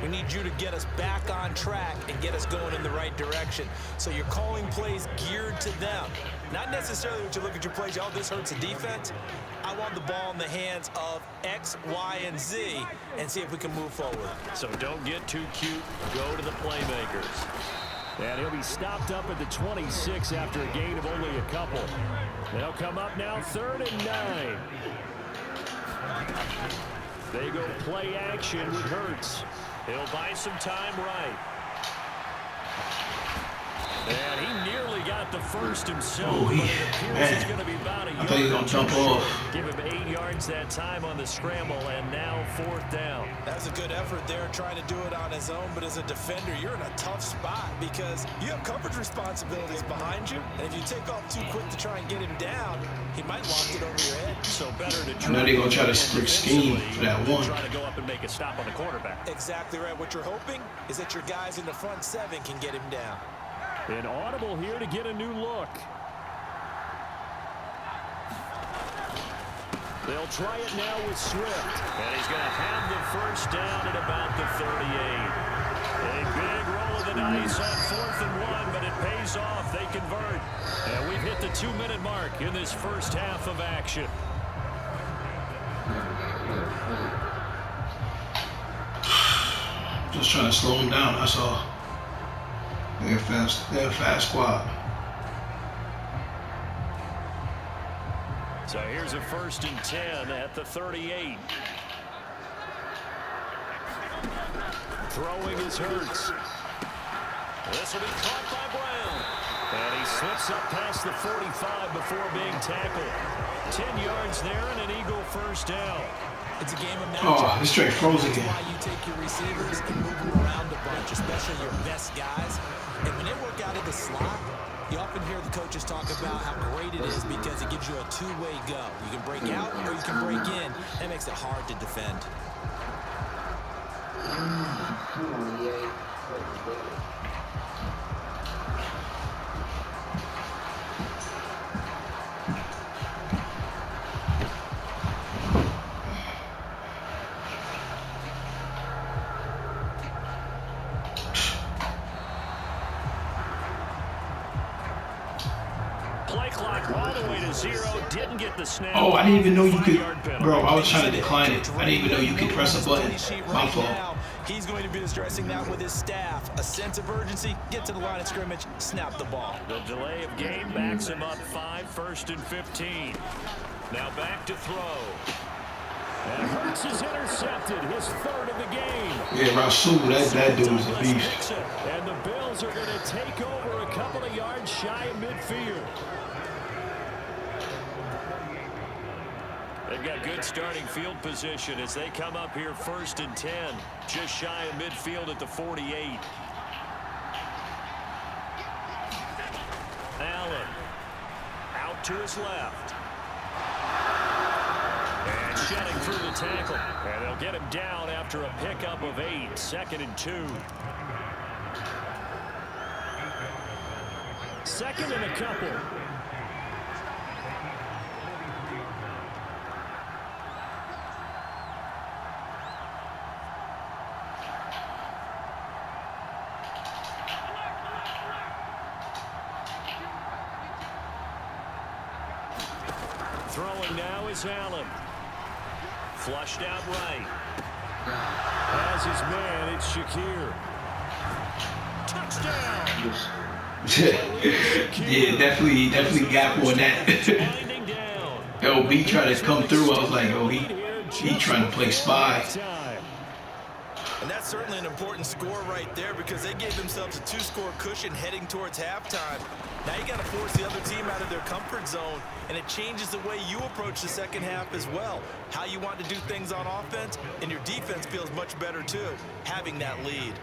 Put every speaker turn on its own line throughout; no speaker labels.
We need you to get us back on track and get us going in the right direction. So you're calling plays geared to them. Not necessarily what you look at your plays, oh, this hurts the defense. I want the ball in the hands of X, Y, and Z and see if we can move forward.
So don't get too cute. Go to the playmakers. And he'll be stopped up at the 26 after a gain of only a couple. They'll come up now 3rd and 9. They go play action with Hurts. He'll buy some time right. And he nearly got the first himself.
Oh,
man.
I thought he was going to jump off.
Give him 8 yards that time on the scramble, and now 4th down.
That's a good effort there, trying to do it on his own. But as a defender, you're in a tough spot because you have coverage responsibilities behind you. And if you take off too quick to try and get him down, he might loft it over your head.
So better to
I know they're going to try to split scheme for that one.
Try to go up and make a stop on the quarterback.
Exactly right. What you're hoping is that your guys in the front 7 can get him down.
An audible here to get a new look. They'll try it now with Swift. And he's going to have the first down at about the 38. A big roll of the dice on 4th and 1, but it pays off. They convert. And we've hit the 2-minute mark in this first half of action.
Just trying to slow him down, that's all. They're a fast squad.
So here's a 1st and 10 at the 38. Throwing is Hurts. This will be caught by Brown. And he slips up past the 45 before being tackled. 10 yards there and an Eagle first down.
It's a game of matchup.
Oh, it's straight froze again.
That's why you take your receivers and move them around a bunch, especially your best guys. And when they work out of the slot, you often hear the coaches talk about how great it is because it gives you a two-way go. You can break out or you can break in. That makes it hard to defend.
Didn't get the snap.
Oh, I didn't even know you could. Bro, I was trying to decline it. I didn't even know you could press a button. My fault.
He's going to be addressing that with his staff. A sense of urgency, get to the line of scrimmage, snap the ball.
The delay of game backs him up 5, 1st and 15. Now back to throw. And Hurts is intercepted, his 3rd of the game.
Yeah, Rasul, that dude is a beast.
And the Bills are going to take over a couple of yards shy of midfield. They've got good starting field position as they come up here 1st and 10, just shy of midfield at the 48. Allen out to his left. And shedding through the tackle. And they'll get him down after a pickup of 8, 2nd and 2. 2nd and a couple. Throwing now is Allen. Flushed out right. As his man, it's Shakir. Touchdown!
Yeah, definitely gap on that. LB tried to come through. I was like, oh, he trying to play spy.
And that's certainly an important score right there because they gave themselves a 2-score cushion heading towards halftime. Now you got to force the other team out of their comfort zone, and it changes the way you approach the second half as well. How you want to do things on offense, and your defense feels much better too, having that lead.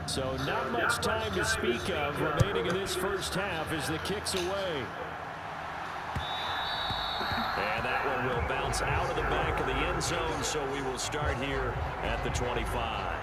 So not much time to speak of remaining in this first half as the kick's away. And that one will bounce out of the back of the end zone, so we will start here at the 25.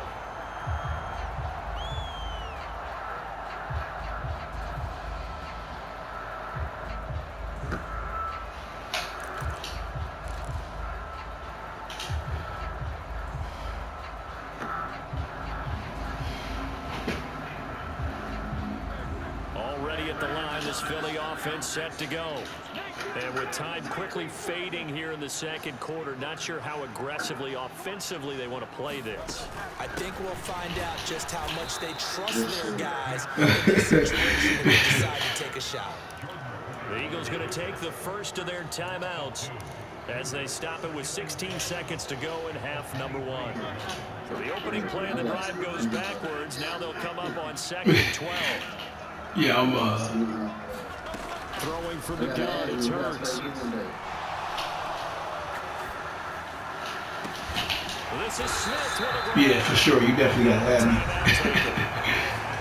offense set to go. And with time quickly fading here in the second quarter, not sure how aggressively, offensively they want to play this.
I think we'll find out just how much they trust their guys in this situation when they decide to take a shot.
The Eagles going to take the first of their timeouts as they stop it with 16 seconds to go in half number 1. So the opening play of the drive goes backwards. Now they'll come up on 2nd and 12.
Yeah, I'm
Throwing from the gun, it's Hurts. This is Smith with a
yeah, for sure. You definitely got to have me.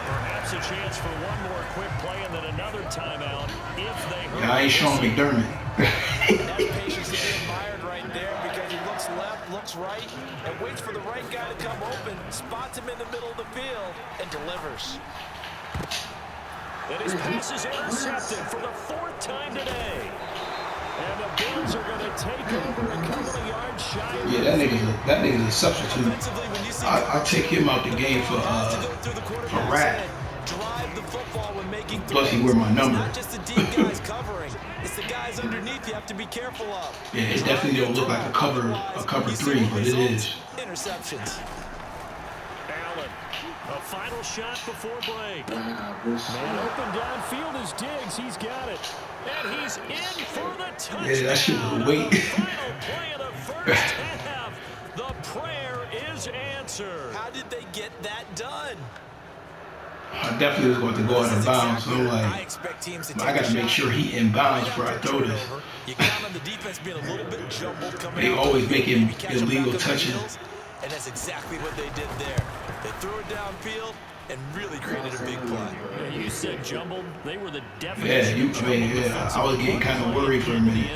Perhaps a chance for one more quick play and then another timeout if they hurt.
Yeah, I ain't Sean McDermott.
That patience to be admired right there because he looks left, looks right, and waits for the right guy to come open, spots him in the middle of the field, and delivers.
And his pass is intercepted for the 4th time today. And the Bills are going to take over a couple of yards shy of
Yeah, that nigga's a substitute. I'll take him out the game for Rat. Plus he wear my number.
Not just the deep guys covering. It's the guys underneath you have to be careful of.
Yeah, it definitely don't look like a cover 3, but it is.
Interceptions.
Allen, a final shot before break. Man open downfield is Diggs. He's got it. And he's in for the touchdown.
Yeah, that shit was weight.
Final play of the first half. The prayer is answered.
How did they get that done?
I definitely was going to go out of bounds, so I'm like, I got to make sure he inbounds before I throw this.
You count on the defense being a little bit jumbled coming
They always make illegal touches.
And that's exactly what they did there. They threw it downfield and really created a big play.
Yeah, you said jumbled. They were the definition.
I was getting kind of worried for a minute.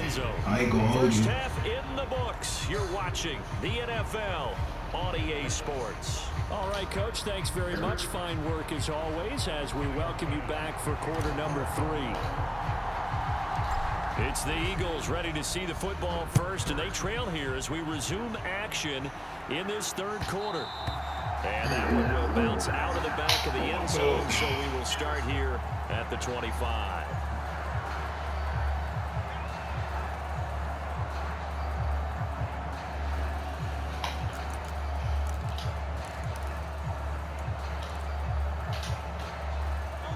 I ain't going to hold you.
First half in the books. You're watching the NFL on EA Sports. All right, Coach, thanks very much. Fine work as always as we welcome you back for quarter number 3. It's the Eagles ready to see the football first, and they trail here as we resume action in this third quarter. And that one will bounce out of the back of the end zone, so we will start here at the 25.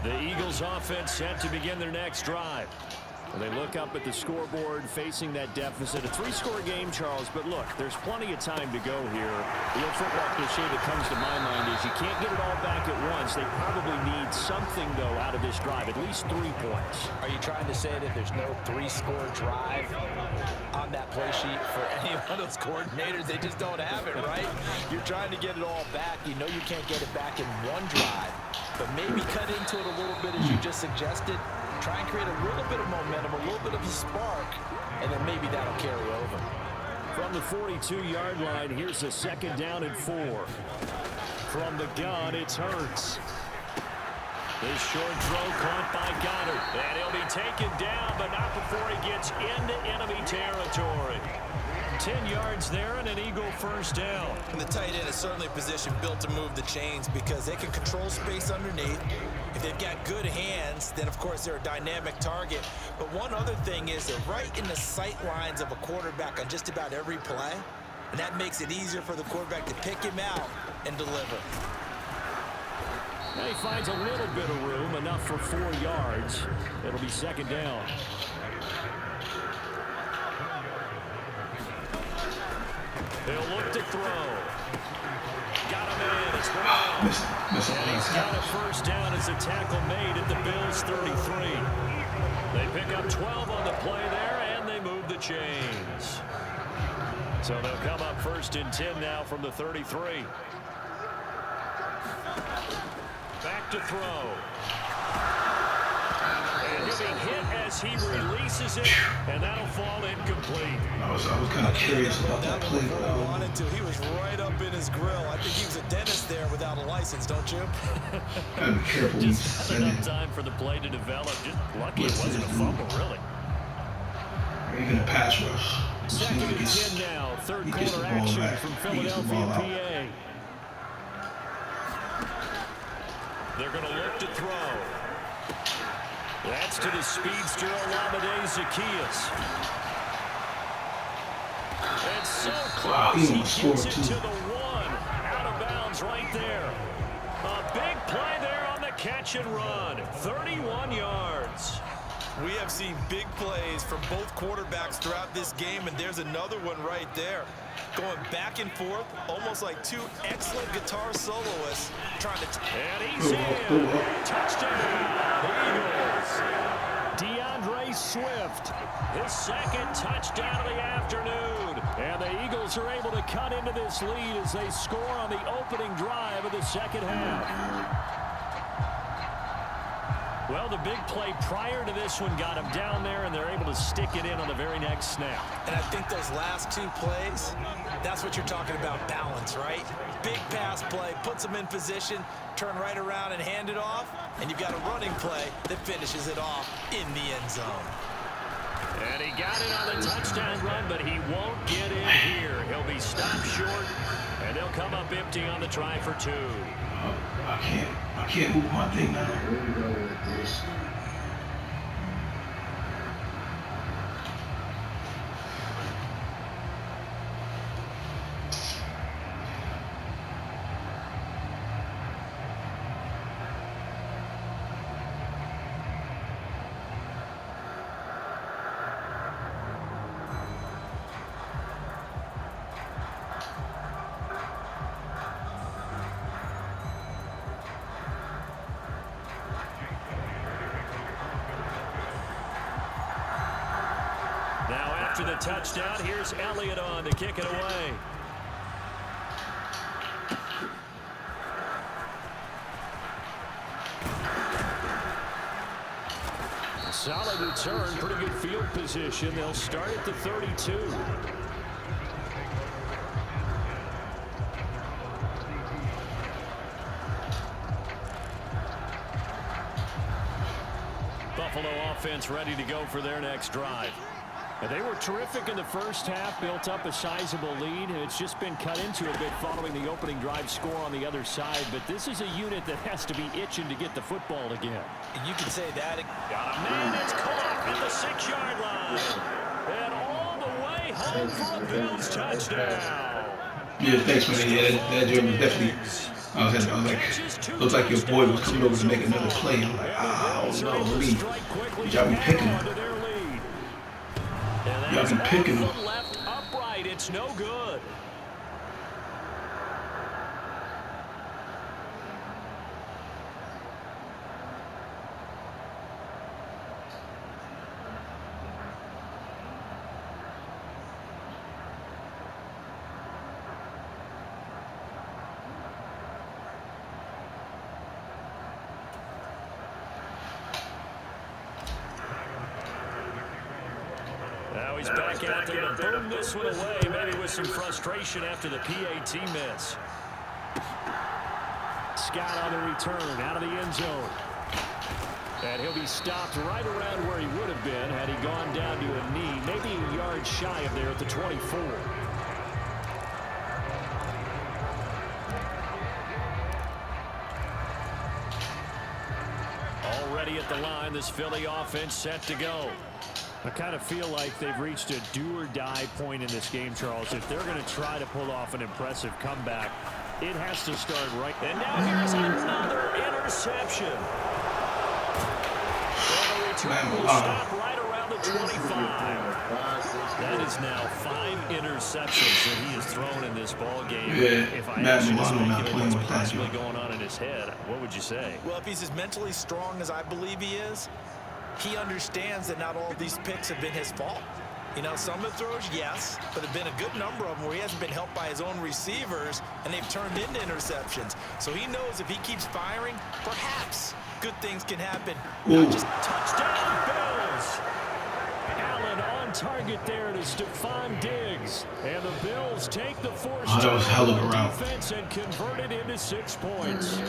The Eagles offense set to begin their next drive. And they look up at the scoreboard facing that deficit. A 3-score game, Charles, but look, there's plenty of time to go here. The old football cliche that comes to my mind is you can't get it all back at once. They probably need something, though, out of this drive, at least 3 points.
Are you trying to say that there's no 3-score drive on that play sheet for any one of those coordinators? They just don't have it, right? You're trying to get it all back. You know you can't get it back in one drive, but maybe cut into it a little bit as you just suggested. Try and create a little bit of momentum, a little bit of a spark, and then maybe that'll carry over.
From the 42-yard line, here's a 2nd down and 4. From the gun, it's Hurts. This short throw caught by Goddard. And he'll be taken down, but not before he gets into enemy territory. 10 yards there and an Eagle first down.
And the tight end is certainly a position built to move the chains because they can control space underneath. If they've got good hands, then of course they're a dynamic target. But one other thing is they're right in the sight lines of a quarterback on just about every play. And that makes it easier for the quarterback to pick him out and deliver.
Now he finds a little bit of room, enough for 4 yards. It'll be 2nd down. They'll look to throw. Got him in. It's Brown. And he's got a first down as a tackle made at the Bills' 33. They pick up 12 on the play there, and they move the chains. So they'll come up 1st and 10 now from the 33. Back to throw. And he'll be hit as he releases it, and that'll fall incomplete.
I was kind of curious about that play.
He was right up in his grill. I think he was a dentist there without a license, don't you?
Gotta be careful.
Just not enough time for the play to develop. Just lucky it wasn't a fumble, really.
Or even a pass rush.
2nd and 10 now. 3rd quarter action from Philadelphia, PA. They're going to look to throw. That's to the speedster Olamide Zaccheaus. It's so
Wow,
close.
he
He
almost
gets
scored
it
too.
to the one. Out of bounds right there. A big play there on the catch and run. 31 yards.
We have seen big plays from both quarterbacks throughout this game, and there's another one right there. Going back and forth, almost like two excellent guitar soloists trying to...
And he's in. Touchdown, Eagles. DeAndre Swift, his second touchdown of the afternoon. And the Eagles are able to cut into this lead as they score on the opening drive of the second half. Well, the big play prior to this one got them down there, and they're able to stick it in on the very next snap.
And I think those last two plays, that's what you're talking about, balance, right? Big pass play, puts them in position, turn right around and hand it off, and you've got a running play that finishes it off in the end zone.
And he got it on the touchdown run, but he won't get in here. He'll be stopped short, and they'll come up empty on the try for two.
I can't move my thing now.
Now after the touchdown, here's Elliott on to kick it away. Solid return, pretty good field position. They'll start at the 32. Buffalo offense ready to go for their next drive. And they were terrific in the first half, built up a sizable lead, and it's just been cut into a bit following the opening drive score on the other side. But this is a unit that has to be itching to get the football again.
And you can say that.
Got a man that's caught at the 6-yard line. And all the way home for a Bills touchdown.
Yeah, thanks, man. Yeah, that joint was definitely... I was like, looked like your boy was coming over to make another play. I'm like, I don't know. Y'all be picking him. Y'all be picking him.
Left upright, it's no good. Now he's back out there to boom this one away, maybe with some frustration after the PAT miss. Scott on the return, out of the end zone. And he'll be stopped right around where he would have been had he gone down to a knee, maybe a yard shy of there at the 24. Already at the line, this Philly offense set to go. I kind of feel like they've reached a do-or-die point in this game, Charles. If they're going to try to pull off an impressive comeback, it has to start right. And now here's another interception. And the return will stop right around the 25. That is now 5 interceptions that he has thrown in this ball game.
Yeah,
if I
Madden
ask you to
not
speculate
playing
what's
with that.
possibly going on in his head, what would you say?
Well, if he's as mentally strong as I believe he is, he understands that not all of these picks have been his fault. You know, some of the throws, yes, but there have been a good number of them where he hasn't been helped by his own receivers, and they've turned into interceptions. So he knows if he keeps firing, perhaps good things can happen. Not just
touchdown, Bills. Allen on target there to Stephon Diggs. And the Bills take the force
that was hell of a route.
defense and convert it into 6 points.